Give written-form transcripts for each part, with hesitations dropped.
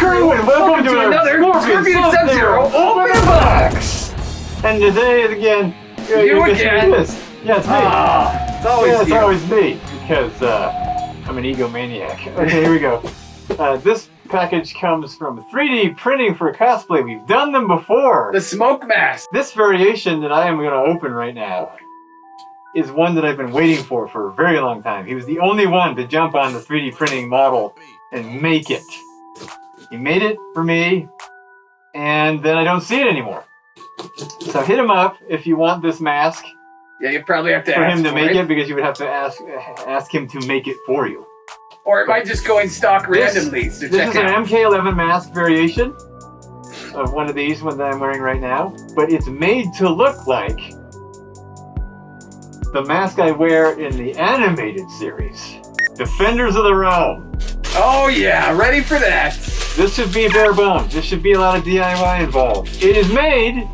crew, and welcome to another Scorpion Sub-Zero Open Box! And today is again... You again? Yeah, it's me. It's always it's always me, because I'm an egomaniac. Okay, here we go. This package comes from 3D Printing for Cosplay. We've done them before. The smoke mask. This variation that I am going to open right now is one that I've been waiting for a very long time. He was the only one to jump on the 3D printing model and make it. He made it for me, and then I don't see it anymore. So hit him up if you want this mask. Yeah, you probably have to for ask him to for make it, it, because you would have to ask him to make it for you. or it might just go in stock randomly. So this check is it out. an MK11 mask variation of one of these ones that I'm wearing right now, but it's made to look like the mask I wear in the animated series, Defenders of the Realm. Oh yeah, ready for that. This should be bare bones. This should be a lot of DIY involved. It is made.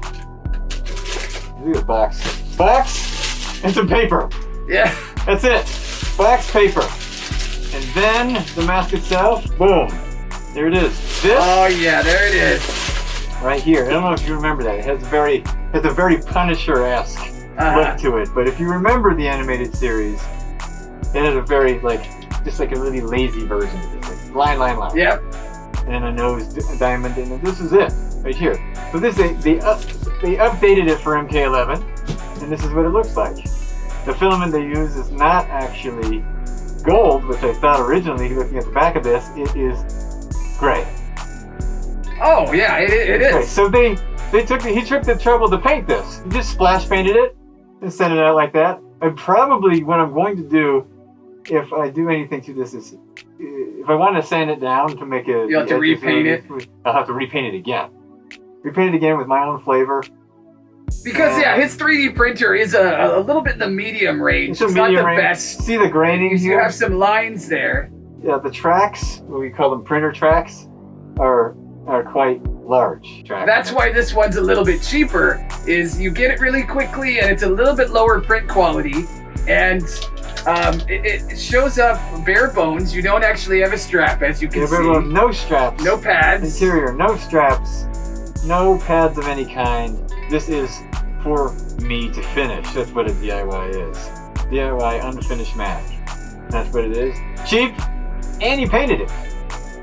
Look at the box. Box and some paper. Yeah. That's it. Box, paper. And then the mask itself. Boom. There it is. This. Oh yeah, there it is. Right here. I don't know if you remember that. It has a very Punisher-esque look to it. But if you remember the animated series, it had a very just like a really lazy version of it. Like line. Yep. And a nose diamond, and this is it right here. So this they updated it for MK11, and this is what it looks like. The filament they use is not actually gold, which I thought originally, looking at the back of this, it is gray. Oh yeah, it is. Okay, so he took the trouble to paint this. He just splash painted it and sent it out like that. And probably what I'm going to do, if I do anything to this, is if I want to sand it down to make it... You'll have to repaint it? I'll have to repaint it again. Repaint it again with my own flavor. Because yeah, his 3D printer is a little bit in the medium range. It's not the best. See the graining here? You have some lines there. Yeah, the tracks, what we call them printer tracks, are quite large tracks. That's why this one's a little bit cheaper, is you get it really quickly and it's a little bit lower print quality, and it shows up bare bones. You don't actually have a strap, as you can see. No straps. No pads. Interior, no straps. No pads of any kind. This is for me to finish. That's what a DIY is. DIY unfinished mask. That's what it is. Cheap, and he painted it.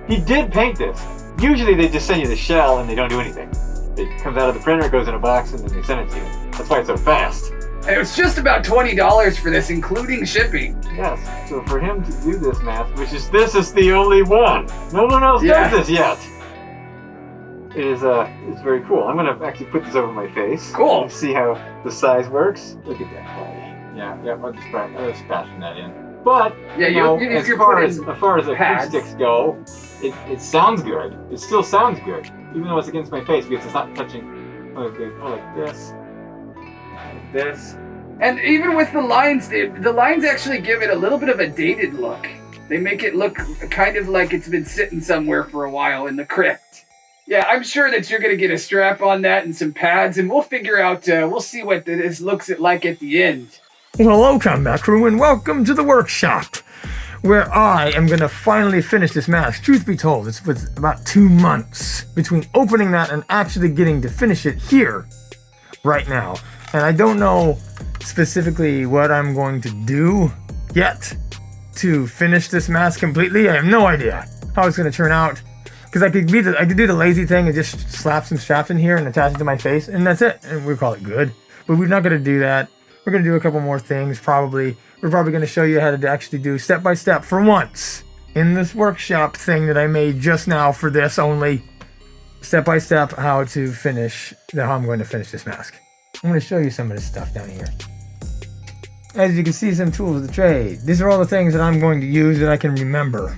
He did paint this. Usually they just send you the shell and they don't do anything. It comes out of the printer, it goes in a box, and then they send it to you. That's why it's so fast. And it was just about $20 for this, including shipping. Yes, so for him to do this mask, this is the only one. No one else does this yet. It's very cool. I'm gonna actually put this over my face. Cool. And see how the size works. Look at that quality. Yeah, I'll just fashion that in. But yeah, as far as acoustics go, it sounds good. It still sounds good, even though it's against my face, because it's not touching. Like this. Like this. And even with the lines, the lines actually give it a little bit of a dated look. They make it look kind of like it's been sitting somewhere for a while in the crypt. Yeah, I'm sure that you're going to get a strap on that and some pads, and we'll figure out, we'll see what this looks like at the end. Well, hello, Combat Crew, and welcome to the workshop, where I am going to finally finish this mask. Truth be told, it's been about 2 months between opening that and actually getting to finish it here, right now. And I don't know specifically what I'm going to do yet to finish this mask completely. I have no idea how it's going to turn out. Because I could do the lazy thing and just slap some straps in here and attach it to my face, and that's it. And we call it good. But we're not going to do that. We're going to do a couple more things, probably. We're probably going to show you how to actually do step-by-step for once in this workshop thing that I made just now for this only. Step-by-step how I'm going to finish this mask. I'm going to show you some of this stuff down here. As you can see, some tools of the trade. These are all the things that I'm going to use that I can remember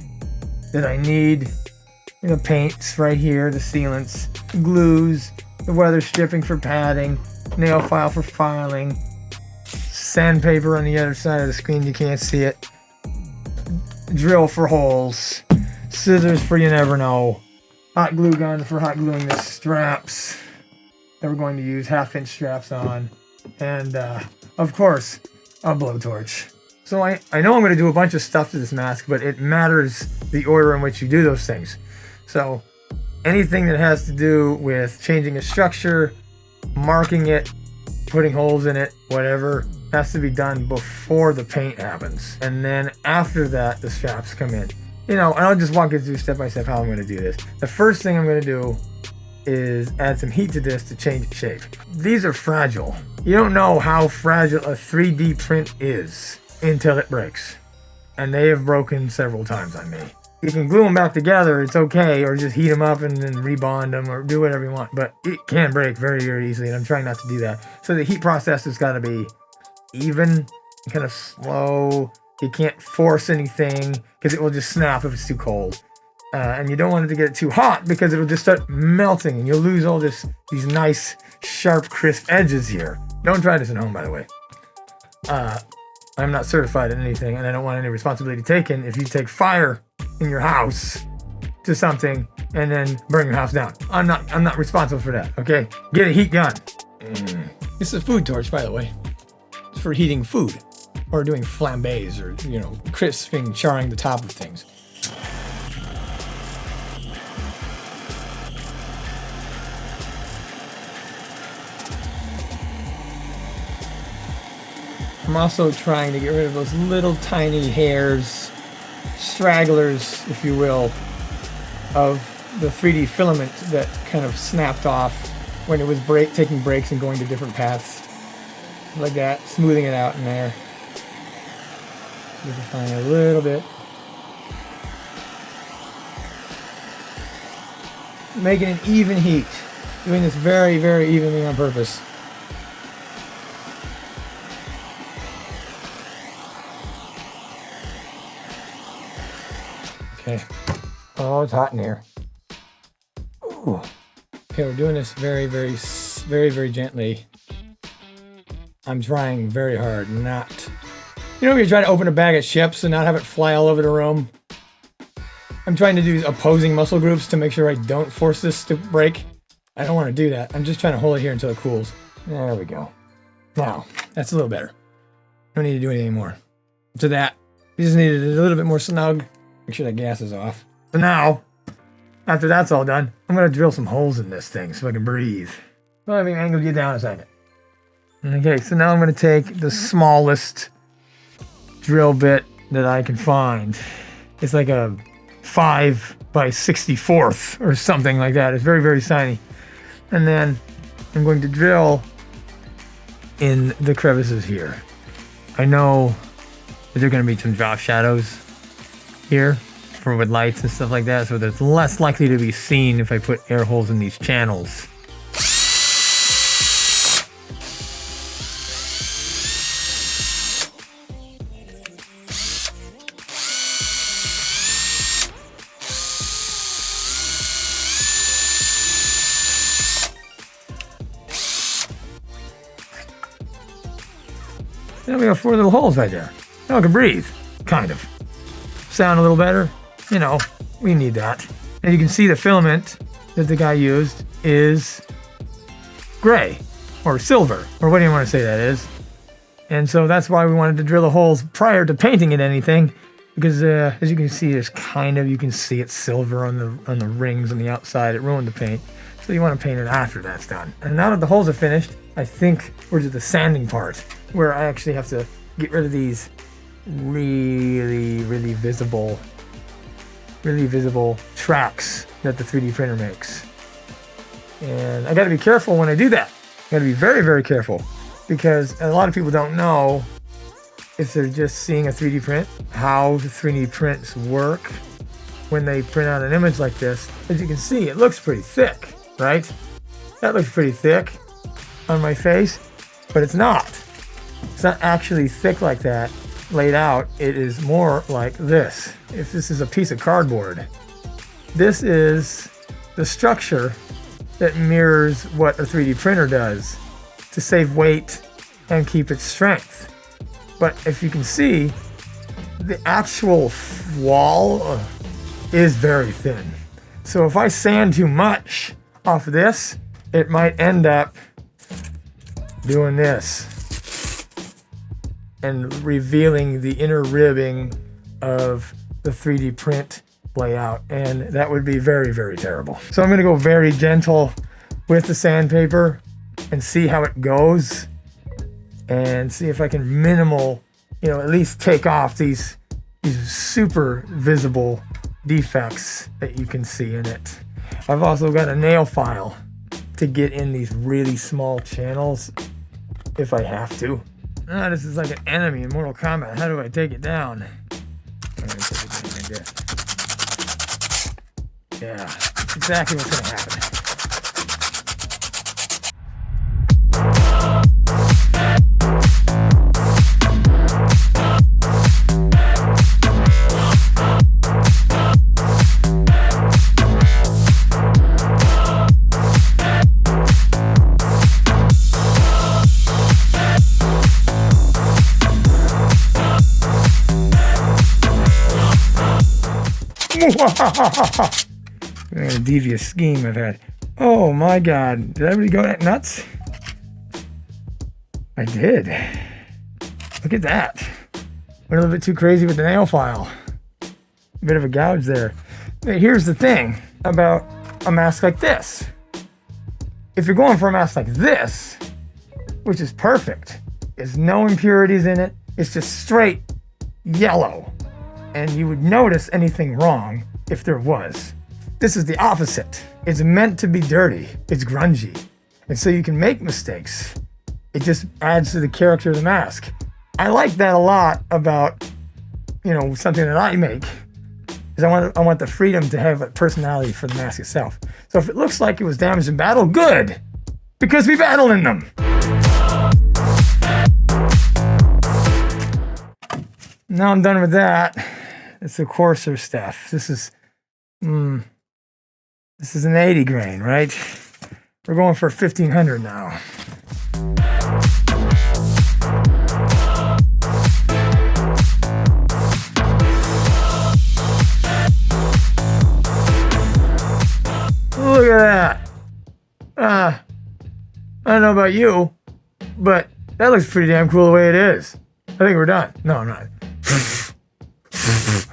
that I need. The paints right here, the sealants, the glues, the weather stripping for padding, nail file for filing, sandpaper on the other side of the screen, you can't see it, drill for holes, scissors for you never know, hot glue gun for hot gluing the straps that we're going to use, 1/2-inch straps on, and of course, a blowtorch. So I know I'm going to do a bunch of stuff to this mask, but it matters the order in which you do those things. So anything that has to do with changing a structure, marking it, putting holes in it, whatever, has to be done before the paint happens. And then after that, the straps come in. You know, and I'll just walk you through step by step how I'm going to do this. The first thing I'm going to do is add some heat to this to change its shape. These are fragile. You don't know how fragile a 3D print is until it breaks. And they have broken several times on me. You can glue them back together, it's okay, or just heat them up and then rebond them, or do whatever you want. But it can break very, very easily, and I'm trying not to do that. So the heat process has got to be even, kind of slow. You can't force anything, because it will just snap if it's too cold. And you don't want it to get too hot, because it'll just start melting, and you'll lose all these nice, sharp, crisp edges here. Don't try this at home, by the way. I'm not certified in anything, and I don't want any responsibility taken if you take fire in your house to something and then burn your house down. I'm not responsible for that, okay? Get a heat gun. This is a food torch, by the way. It's for heating food or doing flambés or, you know, crisping, charring the top of things. I'm also trying to get rid of those little tiny hairs, stragglers, if you will, of the 3D filament that kind of snapped off when it was taking breaks and going to different paths. Like that, smoothing it out in there. Beautifying a little bit. Making an even heat. Doing this very, very evenly on purpose. Okay. Oh, it's hot in here. Ooh. Okay, we're doing this very, very, very, very gently. I'm trying very hard not... You know when you're trying to open a bag of chips and not have it fly all over the room? I'm trying to do opposing muscle groups to make sure I don't force this to break. I don't want to do that. I'm just trying to hold it here until it cools. There we go. Now, that's a little better. Don't need to do anything more. To that, you just need it a little bit more snug. Make sure that gas is off. So now, after that's all done, I'm going to drill some holes in this thing so I can breathe. Well, let me angle you down a second. Okay, so now I'm going to take the smallest drill bit that I can find. It's like a 5 by 64th or something like that. It's very, very tiny. And then I'm going to drill in the crevices here. I know that there are going to be some drop shadows here for with lights and stuff like that, so there's less likely to be seen if I put air holes in these channels. Then we have 4 little holes right there. Now I can breathe, kind of. Sound a little better, you know, we need that. And you can see the filament that the guy used is gray or silver, or what do you want to say that is. And so that's why we wanted to drill the holes prior to painting it anything, because as you can see, there's you can see it's silver on the rings on the outside. It ruined the paint. So you want to paint it after that's done. And now that the holes are finished, I think we're to the sanding part, where I actually have to get rid of these really visible tracks that the 3D printer makes. And I got to be careful when I do that. I got to be very, very careful, because a lot of people don't know, if they're just seeing a 3D print, how the 3D prints work when they print out an image like this. As you can see, it looks pretty thick, right? That looks pretty thick on my face, but it's not. It's not actually thick like that laid out. It is more like this. If this is a piece of cardboard, this is the structure that mirrors what a 3D printer does to save weight and keep its strength. But if you can see, the actual wall is very thin. So if I sand too much off of this, it might end up doing this and revealing the inner ribbing of the 3D print lay out, and that would be very, very terrible. So I'm gonna go very gentle with the sandpaper and see how it goes, and see if I can minimal, at least take off these super visible defects that you can see in it. I've also got a nail file to get in these really small channels if I have to. This is like an enemy in Mortal Kombat. How do I take it down? I'm gonna take it down like this. Yeah, that's exactly what's gonna happen. A devious scheme I've had. Oh my god, did everybody go that nuts? I did. Look at that. Went a little bit too crazy with the nail file. A bit of a gouge there. But here's the thing about a mask like this. If you're going for a mask like this, which is perfect, there's no impurities in it, it's just straight yellow. And you would notice anything wrong if there was. This is the opposite. It's meant to be dirty. It's grungy. And so you can make mistakes. It just adds to the character of the mask. I like that a lot about, something that I make. Is I want the freedom to have a personality for the mask itself. So if it looks like it was damaged in battle, good! Because we battle in them! Now I'm done with that. It's the coarser stuff. This is an 80 grain, right? We're going for 1500 now. Look at that. I don't know about you, but that looks pretty damn cool the way it is. I think we're done. No, I'm not.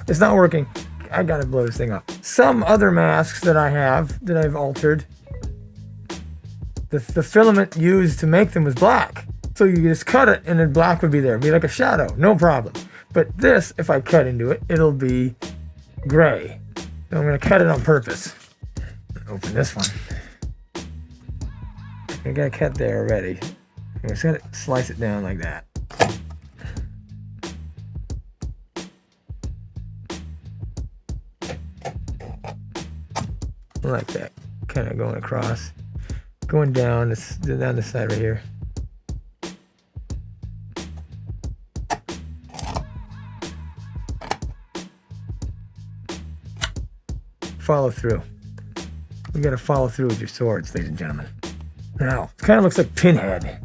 It's not working. I gotta blow this thing up. Some other masks that I have, that I've altered, the filament used to make them was black. So you just cut it and then black would be there. It'd be like a shadow, no problem. But this, if I cut into it, it'll be gray. So I'm gonna cut it on purpose. Open this one. I got a cut there already. I'm just gonna slice it down like that. Like that, kind of going across, going down this side right here. Follow through. We gotta follow through with your swords, ladies and gentlemen. Now, it kind of looks like Pinhead,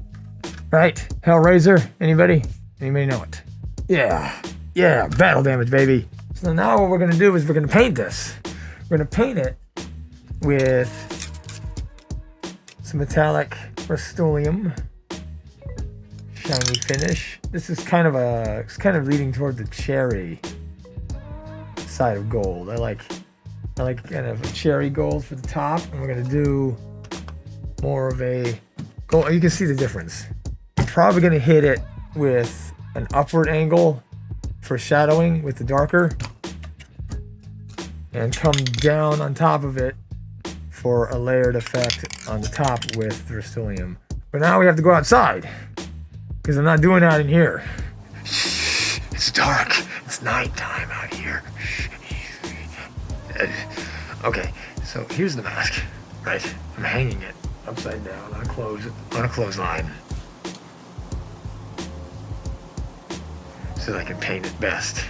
right? Hellraiser, anybody? Anybody know it? Yeah, battle damage, baby. So now what we're gonna do is we're gonna paint this. We're gonna paint it with some metallic Rust-Oleum shiny finish. This is kind of leading toward the cherry side of gold. I like kind of a cherry gold for the top, and we're gonna do more of a gold. You can see the difference. I'm probably gonna hit it with an upward angle for shadowing with the darker, and come down on top of it for a layered effect on the top with the Rust-Oleum. But now we have to go outside, because I'm not doing that in here. Shh, it's dark. It's nighttime out here. Okay, so here's the mask, right? I'm hanging it upside down on a clothesline, so that I can paint it best.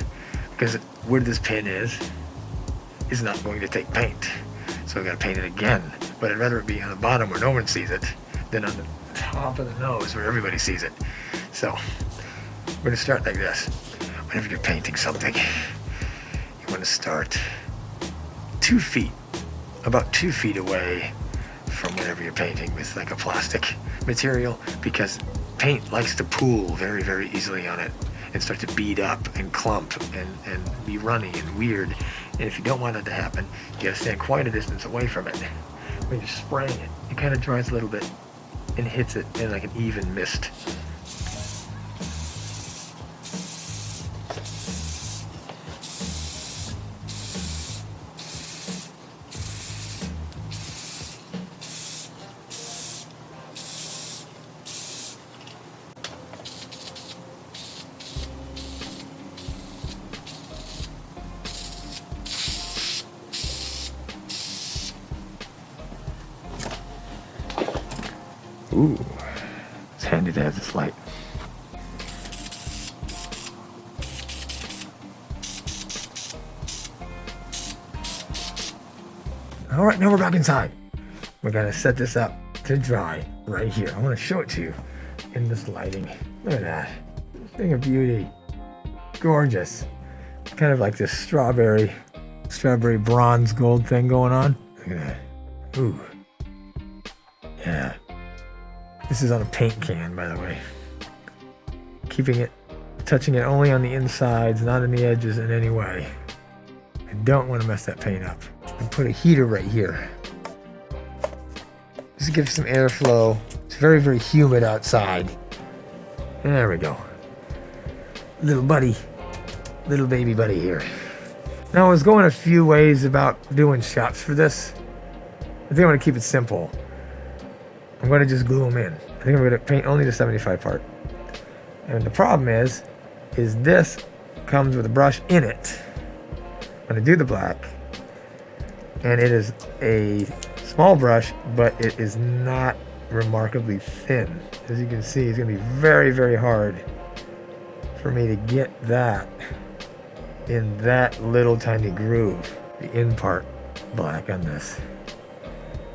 Because where this pin is not going to take paint. So I've got to paint it again. But I'd rather it be on the bottom where no one sees it than on the top of the nose where everybody sees it. So we're going to start like this. Whenever you're painting something, you want to start 2 feet, about 2 feet away from whatever you're painting with like a plastic material, because paint likes to pool very, very easily on it and start to bead up and clump and be runny and weird. And if you don't want that to happen, you gotta stand quite a distance away from it. When you're spraying it, it kind of dries a little bit and hits it in like an even mist. Ooh, it's handy to have this light. All right, now we're back inside. We're gonna set this up to dry right here. I want to show it to you in this lighting. Look at that, thing of beauty, gorgeous. Kind of like this strawberry bronze gold thing going on. Look at that. Ooh, yeah. This is on a paint can, by the way. Touching it only on the insides, not on the edges in any way. I don't want to mess that paint up. And put a heater right here. Just give some airflow. It's very, very humid outside. There we go. Little baby buddy here. Now I was going a few ways about doing shots for this. I think I'm going to keep it simple. I'm going to just glue them in. I think I'm going to paint only the 75 part. And the problem is this comes with a brush in it. I'm going to do the black. And it is a small brush, but it is not remarkably thin. As you can see, it's going to be very, very hard for me to get that in that little tiny groove. The in part black on this.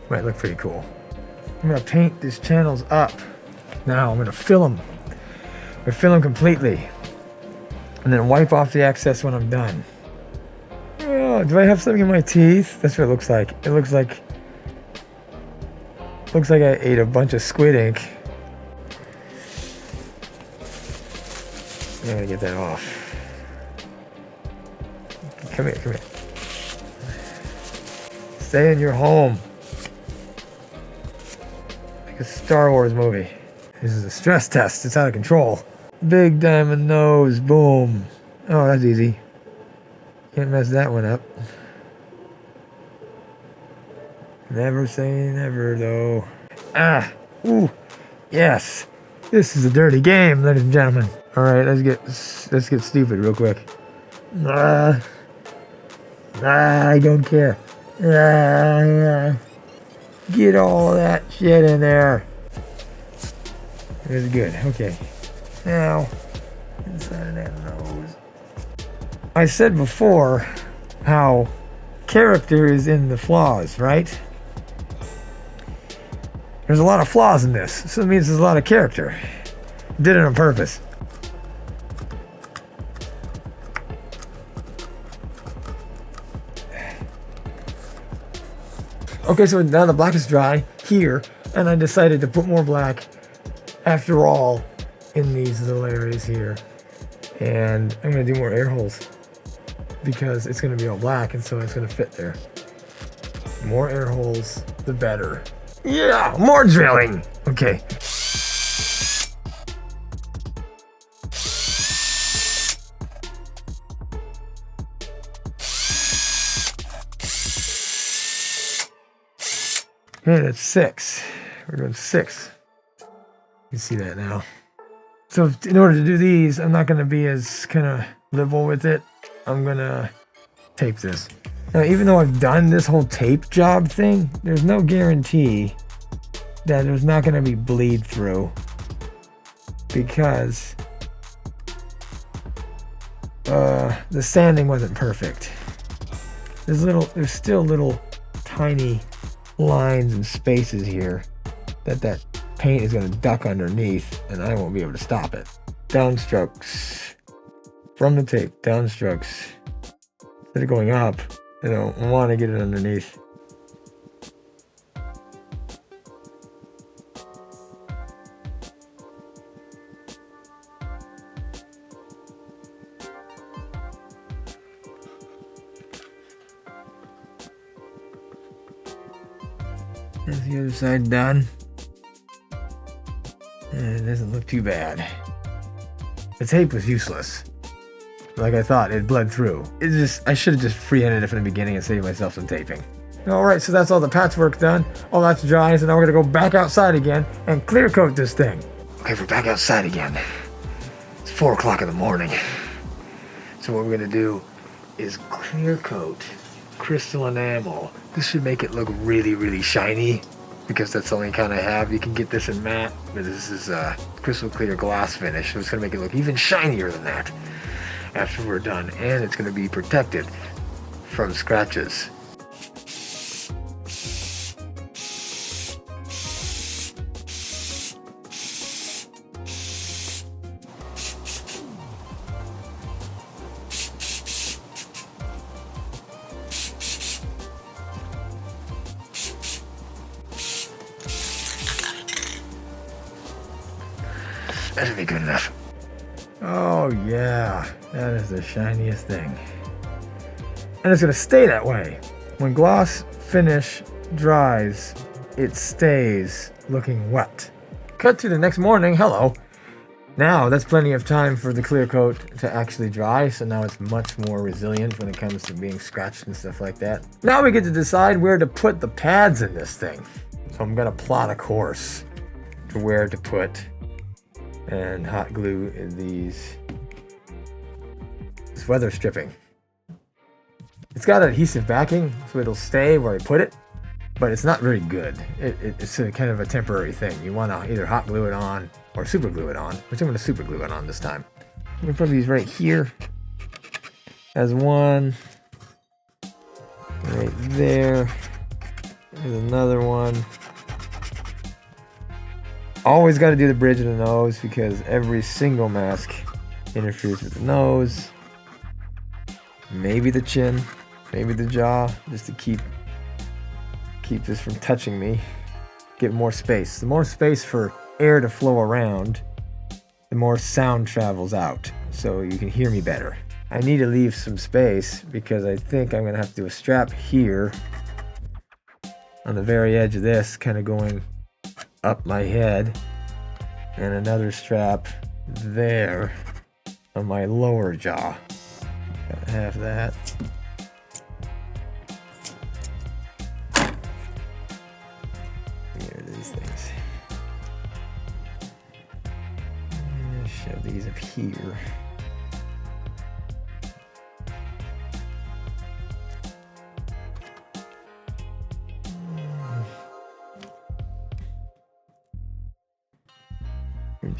Might look pretty cool. I'm going to paint these channels up. Now I'm going to fill them. I fill them completely. And then wipe off the excess when I'm done. Oh, do I have something in my teeth? That's what it looks like. It looks like I ate a bunch of squid ink. I'm going to get that off. Come here. Stay in your home. A Star Wars movie. This is a stress test. It's out of control. Big diamond nose. Boom. Oh, that's easy. Can't mess that one up. Never say never, though. Ah. Ooh. Yes. This is a dirty game, ladies and gentlemen. All right, let's get stupid real quick. I don't care. Get all that shit in there. That's good. Okay. Now, inside of that nose. I said before how character is in the flaws, right? There's a lot of flaws in this, so it means there's a lot of character. Did it on purpose. Okay, so now the black is dry here, and I decided to put more black after all in these little areas here. And I'm gonna do more air holes because it's gonna be all black, and so it's gonna fit there. More air holes, the better. Yeah, more drilling. Okay. Okay, that's 6. We're doing 6. You can see that now. So in order to do these, I'm not going to be as kind of liberal with it. I'm going to tape this. Now, even though I've done this whole tape job thing, there's no guarantee that there's not going to be bleed through. Because the sanding wasn't perfect. There's still little tiny lines and spaces here that paint is going to duck underneath, and I won't be able to stop it. Downstrokes from the tape. Downstrokes. Instead of going up, I don't want to get it underneath. Is the other side done? It doesn't look too bad. The tape was useless. Like I thought, it bled through. I should have just freehanded it from the beginning and saved myself some taping. Alright, so that's all the patchwork done. All that's dry, so now we're gonna go back outside again and clear coat this thing. Okay, we're back outside again. It's 4 o'clock in the morning. So what we're gonna do is clear coat crystal enamel. This should make it look really, really shiny because that's the only kind I have. You can get this in matte, but this is a crystal clear gloss finish, so it's gonna make it look even shinier than that after we're done, and it's gonna be protected from scratches. That should be good enough. Oh yeah, that is the shiniest thing. And it's gonna stay that way. When gloss finish dries, it stays looking wet. Cut to the next morning, hello. Now that's plenty of time for the clear coat to actually dry, so now it's much more resilient when it comes to being scratched and stuff like that. Now we get to decide where to put the pads in this thing. So I'm gonna plot a course to where to put and hot glue this weather stripping. It's got adhesive backing, so it'll stay where I put it, but it's not very good. It's a kind of a temporary thing. You want to either hot glue it on or super glue it on, which I'm going to super glue it on this time. I'm going to put these right here as one, right there. There's another one. Always got to do the bridge of the nose because every single mask interferes with the nose. Maybe the chin, maybe the jaw, just to keep this from touching me. Get more space. The more space for air to flow around, the more sound travels out, so you can hear me better. I need to leave some space because I think I'm gonna have to do a strap here on the very edge of this, kind of going up my head, and another strap there on my lower jaw. Gotta have that. Here are these things. I'm gonna shove these up here.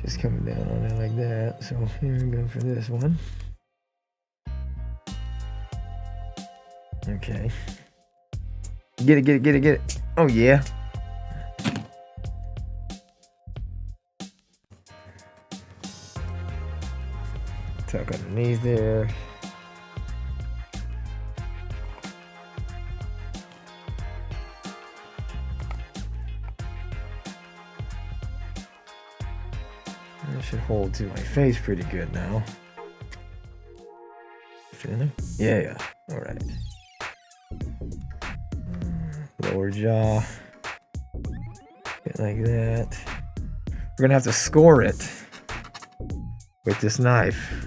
Just coming down on it like that. So here we go for this one. Okay. Get it. Oh yeah. Tuck underneath there. That should hold to my face pretty good now. Fit in there? Yeah. All right. Lower jaw. Get like that. We're gonna have to score it with this knife.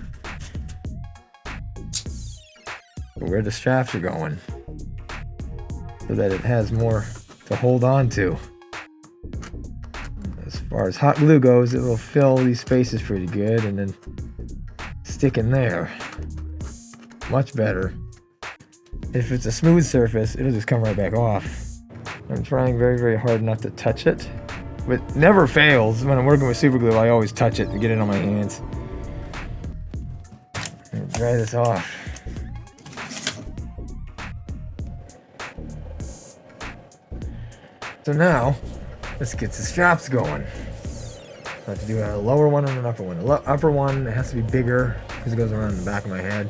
Where the straps are going, so that it has more to hold on to. As far as hot glue goes, it will fill these spaces pretty good and then stick in there. Much better. If it's a smooth surface, it'll just come right back off. I'm trying very, very hard not to touch it, but it never fails. When I'm working with super glue, I always touch it to get it on my hands. And dry this off. So now, let's get the straps going. I have to do a lower one and an upper one. The upper one has to be bigger because it goes around the back of my head.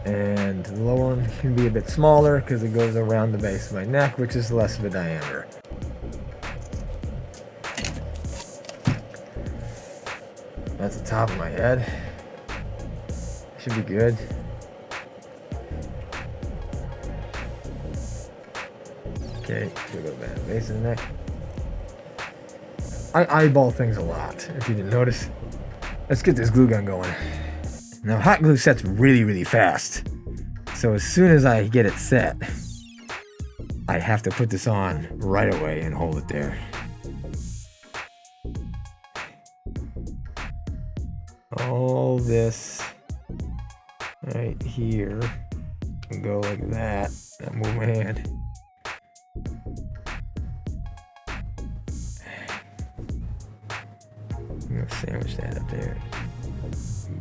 And the lower one can be a bit smaller because it goes around the base of my neck, which is less of a diameter. That's the top of my head. Should be good. Okay, go back. Base of the neck. I eyeball things a lot, if you didn't notice. Let's get this glue gun going. Now, hot glue sets really, really fast. So as soon as I get it set, I have to put this on right away and hold it there. All this right here can go like that. I'll move my hand. I'm gonna sandwich that up there.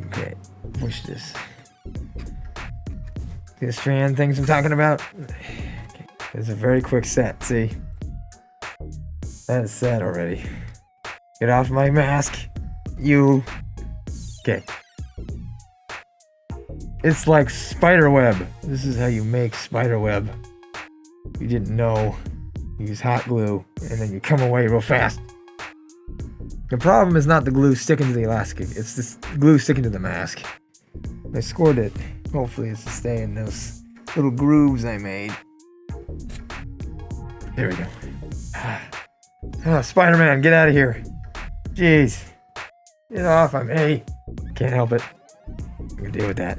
Okay, push this. See the strand things I'm talking about? Okay. It's a very quick set, see? That is set already. Get off my mask. You. Okay. It's like spider web. This is how you make spider web. You didn't know. You use hot glue and then you come away real fast. The problem is not the glue sticking to the elastic. It's this glue sticking to the mask. I scored it. Hopefully it's to stay in those little grooves I made. There we go. Oh, Spider-Man, get out of here. Jeez. Get off of me. Can't help it. I'm gonna deal with that.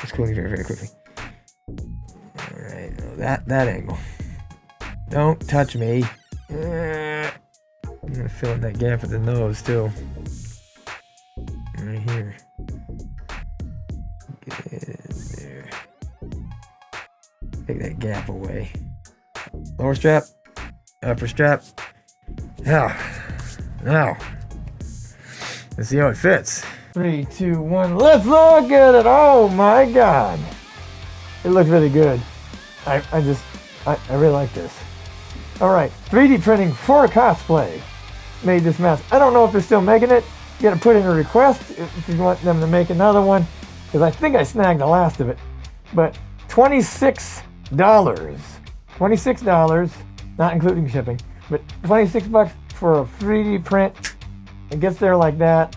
Just cooling very, very quickly. Alright, that angle. Don't touch me. I'm gonna fill in that gap at the nose too. Right here. Get it in there. Take that gap away. Lower strap. Upper strap. Now. Let's see how it fits. 3, 2, 1. Let's look at it. Oh my God. It looks really good. I really like this. All right, 3D printing for cosplay made this mask. I don't know if they're still making it. You gotta put in a request if you want them to make another one, because I think I snagged the last of it. But $26. $26, not including shipping, but 26 bucks for a 3D print. It gets there like that.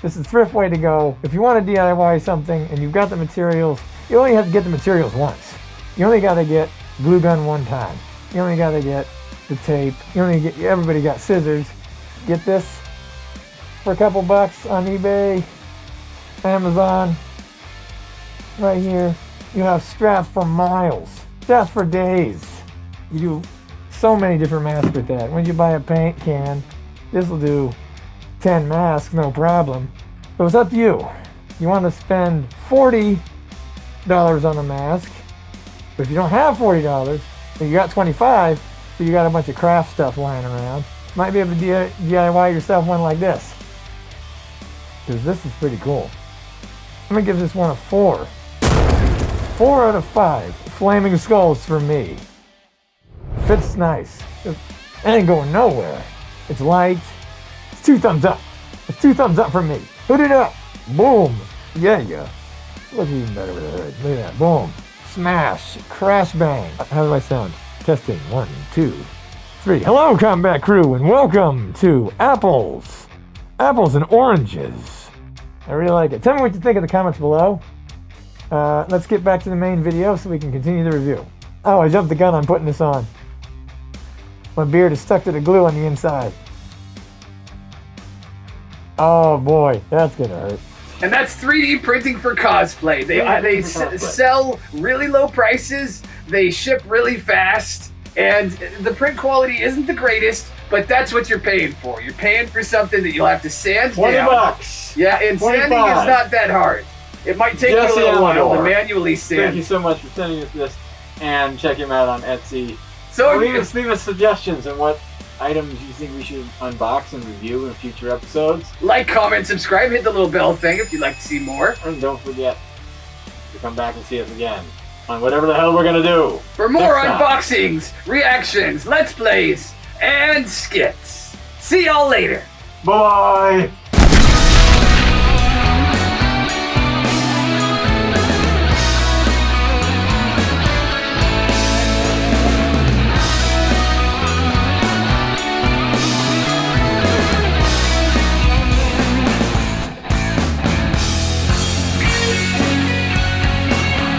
This is a thrift way to go. If you want to DIY something and you've got the materials, you only have to get the materials once. You only got to get glue gun one time. You only got to get the tape. Everybody got scissors. Get this for a couple bucks on eBay, Amazon. Right here, you have straps for miles, straps for days. You do so many different masks with that. When you buy a paint can, this will do 10 masks, no problem. So it's up to you. You want to spend $40 on a mask. But if you don't have $40, then you got 25, so you got a bunch of craft stuff lying around. Might be able to DIY yourself one like this. Because this is pretty cool. I'm gonna give this one a 4. 4 out of 5 flaming skulls for me. Fits nice. It ain't going nowhere. It's light. It's 2 thumbs up. It's 2 thumbs up for me. Put it up. Boom. Yeah. Looks even better with the hood. Look at that. Boom. Smash. Crash bang. How do I sound? Testing. 1, 2, 3. Hello, combat crew, and welcome to Apples. Apples and oranges. I really like it. Tell me what you think in the comments below. Let's get back to the main video so we can continue the review. Oh, I jumped the gun on putting this on. My beard is stuck to the glue on the inside. Oh boy, that's gonna hurt. And that's 3D printing for cosplay. They sell really low prices. They ship really fast, and the print quality isn't the greatest, but that's what you're paying for. You're paying for something that you'll have to sand down. $20. Yeah, and 25. Sanding is not that hard. It might take you a little while to manually sand. Thank you so much for sending us this, and check him out on Etsy. So leave us suggestions on what items you think we should unbox and review in future episodes. Like, comment, subscribe, hit the little bell thing if you'd like to see more. And don't forget to come back and see us again on whatever the hell we're gonna do. For more unboxings, reactions, let's plays, and skits. See y'all later. Bye.